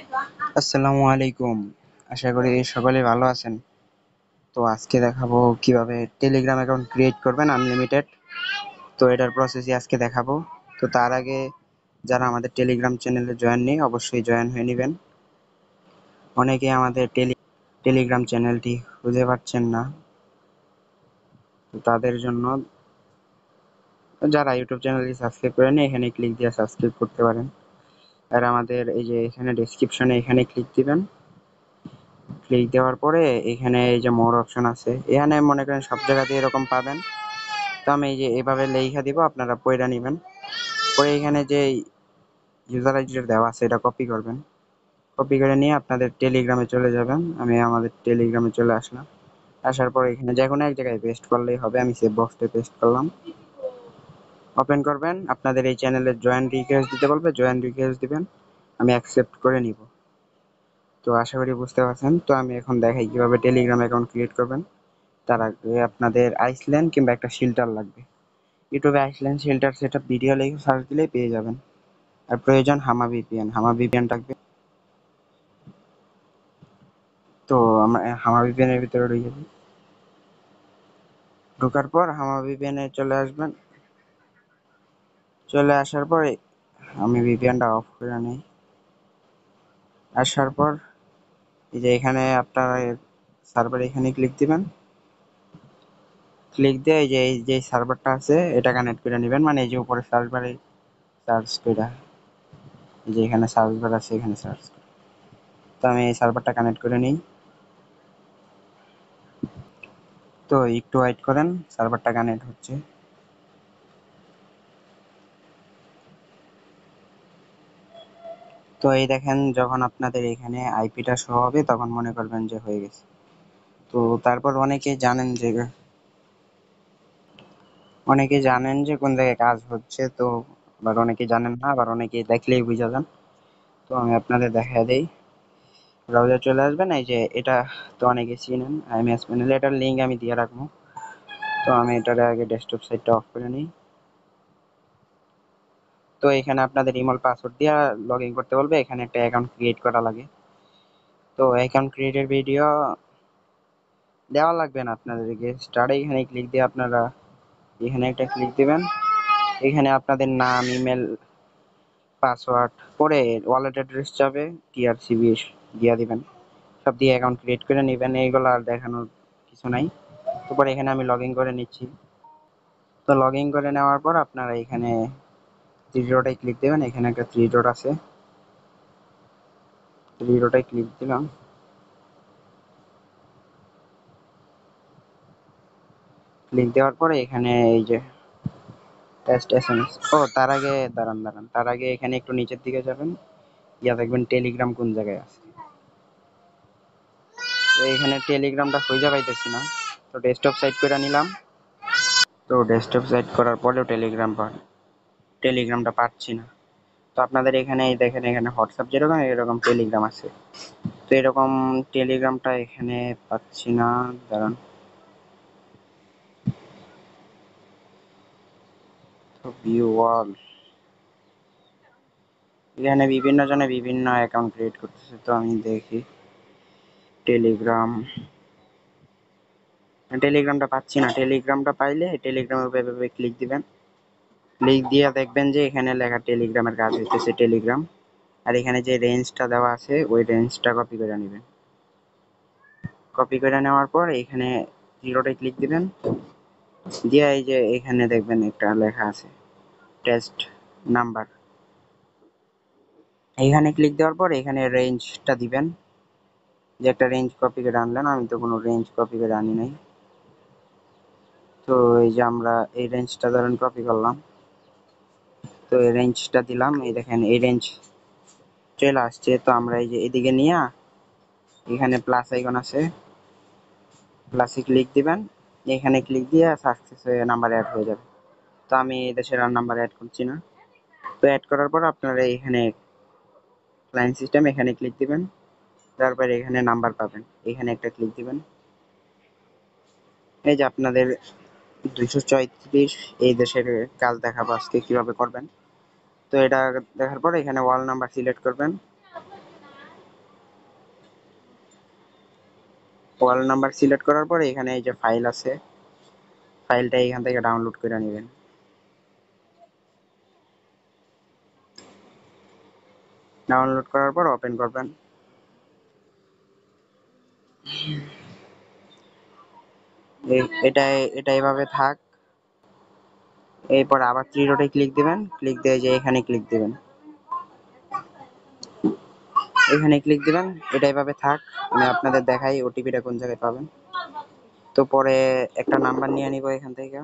আসসালামু আলাইকুম। আশা করি সকলে ভালো আছেন। তো আজকে দেখাবো কিভাবে টেলিগ্রাম অ্যাকাউন্ট ক্রিয়েট করবেন আনলিমিটেড। তো এটার প্রসেসই আজকে দেখাবো। তো তার আগে যারা আমাদের টেলিগ্রাম চ্যানেলে জয়েন নেই অবশ্যই জয়েন হয়ে নেবেন। অনেকে আমাদের টেলিগ্রাম চ্যানেলটি খুঁজে পাচ্ছেন না, তো তাদের জন্য যারা ইউটিউব চ্যানেলটি সাবস্ক্রাইব করেনি এখানে ক্লিক দিয়ে সাবস্ক্রাইব করতে পারেন। আর আমাদের এই যে এখানে ডেসক্রিপশনে এখানে ক্লিক দিবেন। ক্লিক দেওয়ার পরে এখানে এই যে মোর অপশন আছে, এখানে মনে করেন সব জায়গাতে এরকম পাবেন। তো আমি এই যে এভাবে লেখা দিব, আপনারা পড়ে নেবেন। পরে এখানে যে ইউজার আইডিটা দেওয়া আছে এটা কপি করবেন। কপি করে নিয়ে আপনাদের টেলিগ্রামে চলে যাবেন। আমি আমাদের টেলিগ্রামে চলে আসলাম। আসার পর এখানে যে কোনো এক জায়গায় পেস্ট করলেই হবে। আমি সেভ বক্সে পেস্ট করলাম। ওপেন করবেন, আপনাদের এই চ্যানেলের জয়েন রিকোয়েস্ট দিতে বলবে, জয়েন রিকোয়েস্ট দিবেন। আমি অ্যাকসেপ্ট করে নিব। তো আশা করি বুঝতে পারছেন। তো আমি এখন দেখাই কিভাবে টেলিগ্রাম অ্যাকাউন্ট ক্রিয়েট করবেন। তার আগে আপনাদের আইসল্যান্ড কিংবা একটা শিল্টার লাগবে। ইউটিউবে আইসল্যান্ড শিল্টার সেটআপ ভিডিও লিখে সার্চ দিলেই পেয়ে যাবেন। আর প্রয়োজন হামা ভিপিএন, হামা ভিপিএন থাকবে। তো আমরা হামা ভিপিএন এর ভিতরে ঢুকে যাই। ঢোকার পর হামা ভিপিএন এ চলে আসবেন। চলে আসার পরে আমি ভিপিএনটা অফ করে নিই। আসার পর এই যে এখানে আপনার সার্ভার এখানে ক্লিক দিবেন। ক্লিক দিয়ে এই যে সার্ভারটা আছে এটা কানেক্ট করে নেবেন, মানে এই যে উপরে সার্ভারে সার্চ করে, এই যে এখানে সার্চ বার আছে এখানে সার্চ। তো আমি এই সার্ভারটা কানেক্ট করে নিই। তো একটু ওয়েট করেন, সার্ভারটা কানেক্ট হচ্ছে। তো এই দেখেন যখন আপনাদের এখানে আইপিটা শো হবে তখন মনে করবেন যে হয়ে গেছে। তো তারপর অনেকে জানেন যে কোন জায়গায় কাজ হচ্ছে। তো আবার অনেকে জানেন না, আবার অনেকে দেখলেই বুঝা যান। তো আমি আপনাদের দেখা দেই। ব্রাউজার চলে আসবেন, এই যে এটা তো অনেকে চিনেন আইএমএস প্যানেল, এটার লিঙ্ক আমি দিয়ে রাখবো। তো আমি এটার আগে ডেস্কটপ সাইটটা অফ করে নিই। তো এখানে আপনাদের ইমেল পাসওয়ার্ড দিয়ে লগ ইন করতে বলবে। এখানে একটা অ্যাকাউন্ট ক্রিয়েট করা লাগে। তো অ্যাকাউন্ট ক্রিয়েটের ভিডিও দেওয়া লাগবে না আপনাদেরকে। স্টার্টে এখানে ক্লিক দিয়ে আপনারা এখানে একটা ক্লিক দিবেন। এখানে আপনাদের নাম, ইমেল, পাসওয়ার্ড পরে ওয়ালেট অ্যাড্রেস যাবে, টিআরসিবি দিয়ে দিবেন। সব দিয়ে অ্যাকাউন্ট ক্রিয়েট করে নেবেন। এইগুলো আর দেখানোর কিছু নাই। তারপরে এখানে আমি লগ ইন করে নিচ্ছি। তো লগ ইন করে নেওয়ার পর আপনারা এখানে থ্রি ডটে ক্লিক দেবেন। এখানে একটা থ্রি ডট আছে, থ্রি ডটে ক্লিক দিলাম। ক্লিক দেওয়ার পরে এখানে এই যে টেস্ট এসএমএস, তার আগে দাঁড়ান, তার আগে এখানে একটু নিচের দিকে যাবেন। ইয়া দেখবেন টেলিগ্রাম কোন জায়গায় আছে। তো এখানে টেলিগ্রামটা খুঁজে পাইতেছি না। তো ডেস্কটপ সাইড করে নিলাম। তো ডেস্কটপ সাইড করার পরেও টেলিগ্রামটা পাচ্ছি না। তো আপনাদের এখানে এই দেখেন এখানে হোয়াটসঅ্যাপ যেরকম এরকম টেলিগ্রাম আছে। তো এরকম টেলিগ্রামটা এখানে পাচ্ছি না। দাঁড়ান। তো ভিউ অল, এখানে বিভিন্ন জনে বিভিন্ন অ্যাকাউন্ট ক্রিয়েট করতেছে। তো আমি দেখি টেলিগ্রামটা পাচ্ছি না। টেলিগ্রামটা পাইলে টেলিগ্রামের উপরে ক্লিক দিবেন। ক্লিক দিয়ে দেখবেন যে এখানে লেখা টেলিগ্রামের কাজ হইতেছে টেলিগ্রাম। আর এখানে যে রেঞ্জটা দেওয়া আছে ওই রেঞ্জটা কপি করে নেবেন। কপি করে নেওয়ার পর এখানে জিরোতে ক্লিক দিবেন। দিয়ে এই যে এখানে দেখবেন একটা লেখা আছে টেস্ট নাম্বার। এইখানে ক্লিক দেওয়ার পর এখানে রেঞ্জটা দিবেন। যে একটা রেঞ্জ কপি করে আনলেন, আমি তো কোনো রেঞ্জ কপি করে আনি নাই। তো এই যে আমরা এই রেঞ্জটা ধরেন কপি করলাম। তো এই রেঞ্জটা দিলাম। এই দেখেন এই রেঞ্জ চলে আসছে। তো আমরা এই যে এদিকে নিয়ে এখানে প্লাস আইকন আছে, প্লাসে ক্লিক দিবেন। এখানে ক্লিক দিয়ে সাকসেস হয়ে নাম্বার অ্যাড হয়ে যাবে। তো আমি দেশের আর নাম্বার অ্যাড করছি না। তো অ্যাড করার পর আপনারা এখানে ক্লায়েন্ট সিস্টেম এখানে ক্লিক দিবেন। তারপরে এখানে নাম্বার পাবেন, এখানে একটা ক্লিক দিবেন। এই যে আপনাদের 234 এই দেশের কাজ দেখাবো আজকে কিভাবে করবেন। তো এটা দেখার পর এখানে ওয়াল নাম্বার সিলেক্ট করবেন। ওয়াল নাম্বার সিলেক্ট করার পরে এখানে এই যে ফাইল আছে, ফাইলটা এখান থেকে ডাউনলোড করে নেবেন। ডাউনলোড করার পর ওপেন করবেন। এটা এভাবে থাক। এরপর আবার থ্রি ডটে ক্লিক দিবেন, ক্লিক দিয়ে যে এখানে ক্লিক দিবেন, এখানে ক্লিক দিবেন। এটা এভাবে থাক, আমি আপনাদের দেখাই ওটিপিটা কোন জায়গায় পাবেন। তো পরে একটা নাম্বার নিয়ে নিব এখান থেকে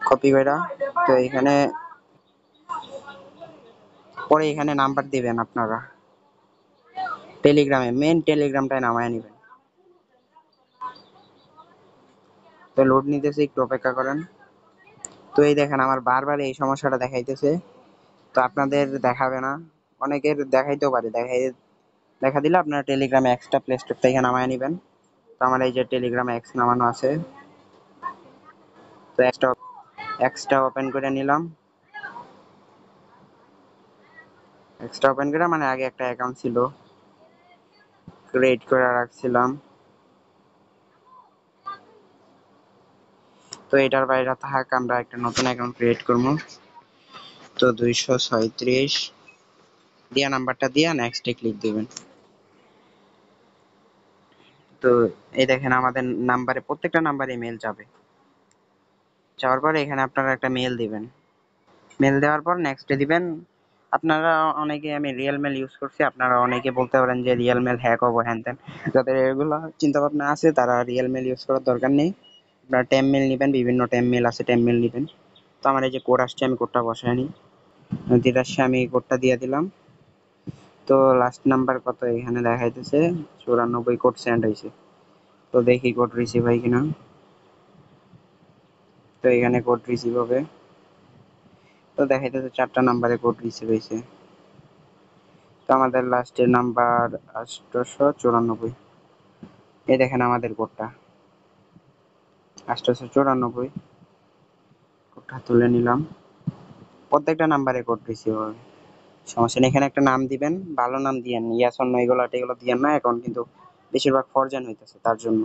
কপি করে। তো এখানে পরে এখানে নাম্বার দিবেন আপনারা, টেলিগ্রামে মেন টেলিগ্রামটায় নামায় নেবেন। তো লোড নিতেছে, একটু অপেক্ষা করেন। তো এই দেখেন আমার বারবার এই সমস্যাটা দেখাইতেছে। তো আপনাদের দেখাবে না, অনেকের দেখাইতেও পারে, দেখা দিলে আপনারা টেলিগ্রামে এক্সট্রা প্লে স্টোর থেকে নামায় নেবেন। তো আমার এই যে টেলিগ্রাম এক্স নামানো আছে, তো এক্সট্রা ওপেন করে নিলাম। এক্সট্রা ওপেন করে মানে আগে একটা অ্যাকাউন্ট ছিল, ক্রিয়েট করে রাখছিলাম। তো এটার বাইরে থাক, আমরা একটা নতুন অ্যাকাউন্ট ক্রিয়েট করবো। তো 236 দিয়া নাম্বারটা দিয়া নেক্সটে ক্লিক দিবেন। তো এই দেখেন আমাদের নাম্বারে, প্রত্যেকটা নাম্বারে মেল যাবে। যাওয়ার পরে এখানে আপনারা একটা মেল দিবেন। মেল দেওয়ার পর নেক্সটে দিবেন। আপনারা অনেকে, আমি রিয়েল মেল ইউজ করছি, আপনারা অনেকে বলতে পারেন যে রিয়েল মেল হ্যাক হবো হ্যান ত্যান। যাদের এগুলো চিন্তা ভাবনা আছে তারা রিয়েল মেল ইউজ করার দরকার নেই। আপনারা টেম মেল নেবেন, বিভিন্ন টেম মেল আছে, টেম মেল নেবেন। তো আমার এই যে কোড আসছে, আমি কোডটা বসাই নিই। যেটা আসছে আমি কোডটা দিয়ে দিলাম। তো লাস্ট নাম্বার কত এখানে দেখাইতেছে 94, কোড সেন্ড হয়েছে। তো দেখি কোড রিসিভ হয় কিনা। তো এখানে কোড রিসিভ হবে। তো দেখাইতেছে 4টা নাম্বারে কোড রিসিভ হয়েছে। তো আমাদের লাস্টের নাম্বার 894। এই দেখেন আমাদের কোডটা 894, কোডটা তুলে নিলাম। প্রত্যেকটা নাম্বারে কোড রিসিভ হবে, সমস্যা নেই। এখানে একটা নাম দিবেন, ভালো নাম দিয়েন, ইয়াস অন্য এগুলো টেগুলো দিয়েন না, এখন কিন্তু বেশিরভাগ ফরজেন হইতেছে তার জন্য।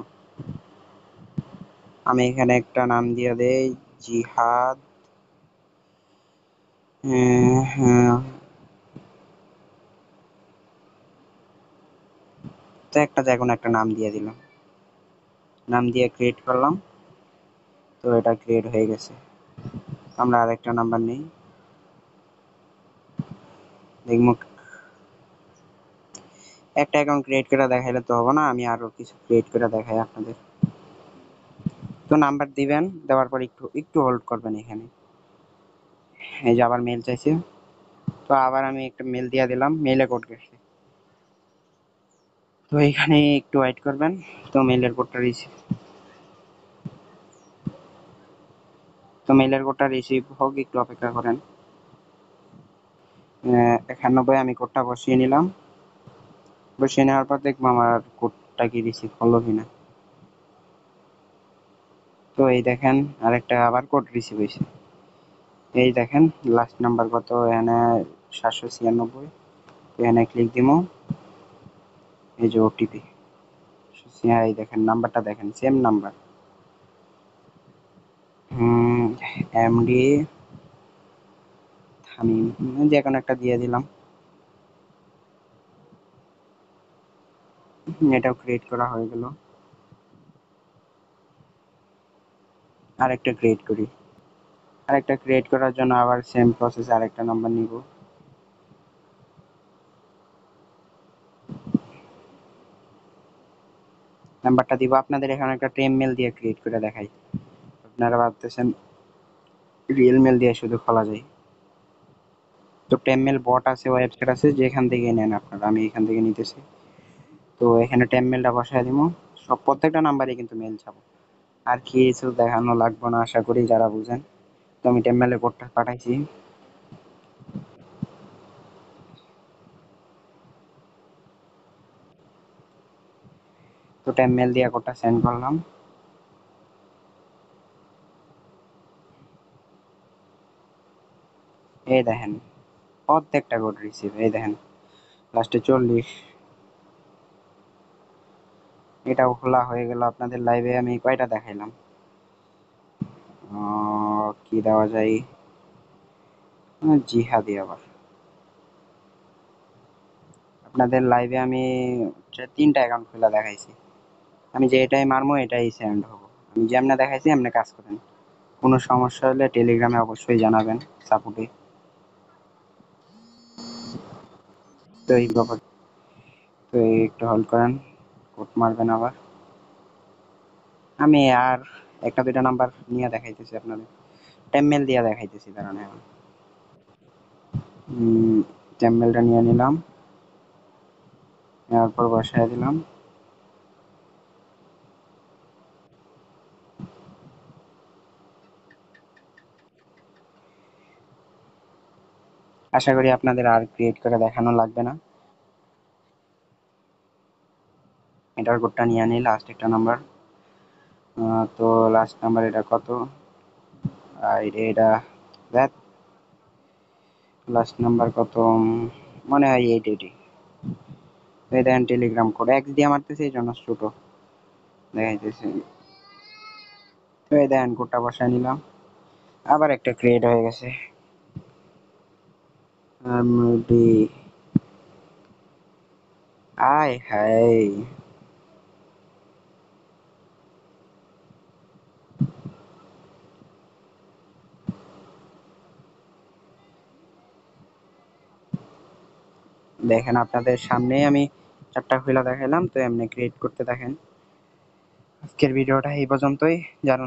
আমি এখানে একটা নাম দিয়ে দেই, জিহাদ। হ্যাঁ, তো একটা যে কোনো একটা নাম দিয়ে দিলাম, নাম দিয়ে ক্রিয়েট করলাম। তো এটা ক্রিয়েট হয়ে গেছে। আমরা আরেকটা নাম্বার নেই, দেখবো। একটা অ্যাকাউন্ট ক্রিয়েট করে দেখাইলে তো হবে না, আমি আরো কিছু ক্রিয়েট করে দেখাই আপনাদের। তো নাম্বার দিবেন, দেওয়ার পর একটু একটু হোল্ড করবেন এখানে। এই যে আবার মেল চাইছে, তো আবার আমি একটা মেল দিয়ে দিলাম, মেলে কোড গেছে। তো এখানে একটু ওয়েট করবেন। তো মেলের কোডটা রিসিভ, তো মেলের কোডটা রিসিভ হোক, একটু অপেক্ষা করেন। 91 আমি কোডটা বসিয়ে নিলাম। বসিয়ে নেওয়ার পর দেখবো আমার কোডটা কি রিসিভ হলো কিনা। তো এই দেখেন আরেকটা আবার কোড রিসিভ হয়েছে। এই দেখেন লাস্ট নাম্বার কত এখানে 796, এখানে ক্লিক দিমু। এই যে ওটিপি, এই দেখেন নাম্বারটা দেখেন, সেম নাম্বার। এমডি থামিম, যে কোনো একটা দিয়ে দিলাম। এটাও ক্রিয়েট করা হয়ে গেল। আরেকটা ক্রিয়েট করি। আরেকটা ক্রিয়েট করার জন্য আবার সেম প্রসেস, আরেকটা নাম্বার নিব। নাম্বারটা দিব। আপনাদের এখানে একটা টেম মেল দিয়ে ক্রিয়েট করে দেখাই। আপনারা ভাবতেছেন রিয়েল মেল দিয়ে শুধু খোলা যায়। তো টেম মেল বট আছে, ওয়েবসাইট আছে, যেখান থেকে নেন আপনারা, আমি এখান থেকে নিতেছি। তো এখানে টেম মেলটা বসায় দিব। সব প্রত্যেকটা নাম্বারে কিন্তু মেল যাবো, আর কিছু দেখানো লাগবে না আশা করি, যারা বুঝেন। তো আমি টেম মেলে কোডটা পাঠাইছি। তো টেম মেল দিয়ে কোডটা সেন্ড করলাম। এই দেখেন প্রত্যেকটা কোড রিসিভ, এই দেখেন লাস্টে 40। এটাও খোলা হয়ে গেল। আপনাদের লাইভে আমি কয়টা দেখাইলাম? কি দেওয়া যায়? জিহাদি আবার আপনাদের লাইভে আমি 3টা অ্যাকাউন্ট খোলা দেখাইছি। আমি যে এটাই মারমো এটাই সেন্ড হবো। আমি যেমনে দেখাইছি এমনি কাজ করেন। কোনো সমস্যা হলে টেলিগ্রামে অবশ্যই জানাবেন, সাপোর্টে। তো এই ব্যাপার, তো একটু হল্ড করেন, কোড মারবেন আবার। আমি আর একটা দুইটা নাম্বার নিয়ে দেখাইতেছি আপনাদের, টেমমেল দিয়ে দেখাইতেছি, দাঁড়ান এখন। টেমমেলটা নিয়ে নিলাম, নেওয়ার পর বসায় দিলাম। আশা করি আপনাদের আর ক্রিয়েট করে দেখানো লাগবে না। এটার কোডটা নিয়ে নিই, লাস্ট একটা নাম্বার। তো লাস্ট নাম্বার এটা কত? এটা দেখ, লাস্ট নাম্বার কত? মনে হয় 880। এই দেখেন টেলিগ্রাম কোড এক্স দিয়ে মারতেছে, এই জন্য ছোট দেখাইতেছে। তো এই দেখেন কোডটা বসায় নিলাম, আবার একটা ক্রিয়েট হয়ে গেছে। এমডি, আয় হায়, দেখেন আপনাদের সামনেই আমি 4টা খুলে দেখাইলাম। তো এমনি ক্রিয়েট করতে দেখেন। আজকের ভিডিওটা এই পর্যন্তই। যারা